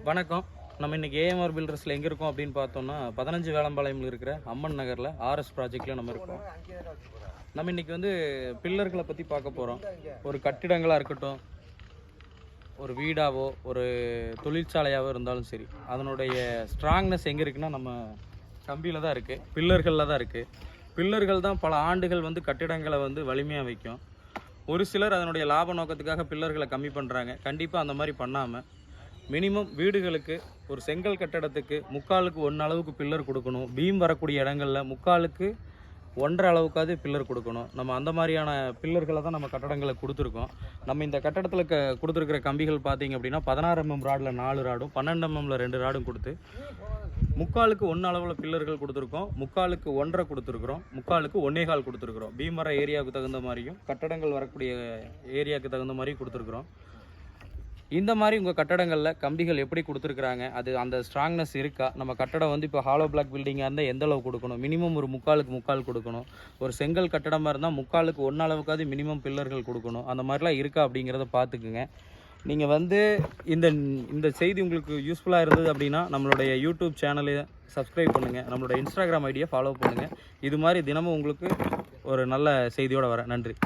வணக்கம். நம்ம இன்றைக்கி ஏஎம்ஆர் பில்டர்ஸில் எங்கே இருக்கோம் அப்படின்னு பார்த்தோம்னா 15 வேளம்பாளையமில் இருக்கிற அம்மன் நகரில் ஆர்எஸ் ப்ராஜெக்டில் நம்ம இருக்கோம். நம்ம இன்றைக்கி வந்து பில்லர்களை பற்றி பார்க்க போகிறோம். ஒரு கட்டிடங்களாக இருக்கட்டும், ஒரு வீடாவோ ஒரு தொழிற்சாலையாகவோ இருந்தாலும் சரி, அதனுடைய ஸ்ட்ராங்னஸ் எங்கே இருக்குன்னா நம்ம கம்பியில் தான் இருக்குது, பில்லர்களில் தான் இருக்குது. பில்லர்கள் தான் பல ஆண்டுகள் வந்து கட்டிடங்களை வந்து வலிமையாக வைக்கும். ஒரு சிலர் அதனுடைய லாப நோக்கத்துக்காக பில்லர்களை கம்மி பண்ணுறாங்க. கண்டிப்பாக அந்த மாதிரி பண்ணாமல் மினிமம் வீடுகளுக்கு ஒரு செங்கல் கட்டடத்துக்கு 3/4க்கு 1 அளவுக்கு பில்லர் கொடுக்கணும். பீம் வரக்கூடிய இடங்களில் 3/4க்கு 1.5 அளவுக்காவது பில்லர் கொடுக்கணும். நம்ம அந்த மாதிரியான பில்லர்களை தான் நம்ம கட்டடங்களை கொடுத்துருக்கோம். நம்ம இந்த கட்டடத்தில் கொடுத்துருக்கிற கம்பிகள் பார்த்திங்க அப்படின்னா 16 mm ராடில் 4 ராடும் 12 mmல 2 ராடும் கொடுத்து 3/4க்கு 1 அளவில் பில்லர்கள் கொடுத்துருக்கோம். 3/4க்கு 1.5 கொடுத்துருக்குறோம். 3/4க்கு 1.25 கொடுத்துருக்குறோம். பீம் வர ஏரியாவுக்கு தகுந்த மாதிரியும் கட்டடங்கள் வரக்கூடிய ஏரியாவுக்கு தகுந்த மாதிரியும் கொடுத்துருக்குறோம். இந்த மாதிரி உங்கள் கட்டடங்களில் கம்பிகள் எப்படி கொடுத்துருக்குறாங்க, அது அந்த ஸ்ட்ராங்னஸ் இருக்கா? நம்ம கட்டடம் வந்து இப்போ ஹாலோ பிளாக் பில்டிங்காக இருந்தால் எந்த அளவு கொடுக்கணும்? மினிமம் ஒரு 3/4க்கு 3/4 கொடுக்கணும். ஒரு செங்கல் கட்டடமாக இருந்தால் 3/4க்கு 1 அளவுக்காவது மினிமம் பில்லர்கள் கொடுக்கணும். அந்த மாதிரிலாம் இருக்கா அப்படிங்கிறத பார்த்துக்குங்க. நீங்கள் வந்து இந்த இந்த செய்தி உங்களுக்கு யூஸ்ஃபுல்லாக இருந்தது அப்படின்னா நம்மளுடைய யூடியூப் சேனலை சப்ஸ்கிரைப் பண்ணுங்கள், நம்மளோட இன்ஸ்டாகிராம் ஐடியை ஃபாலோ பண்ணுங்கள். இது மாதிரி தினமும் உங்களுக்கு ஒரு நல்ல செய்தியோடு வரேன். நன்றி.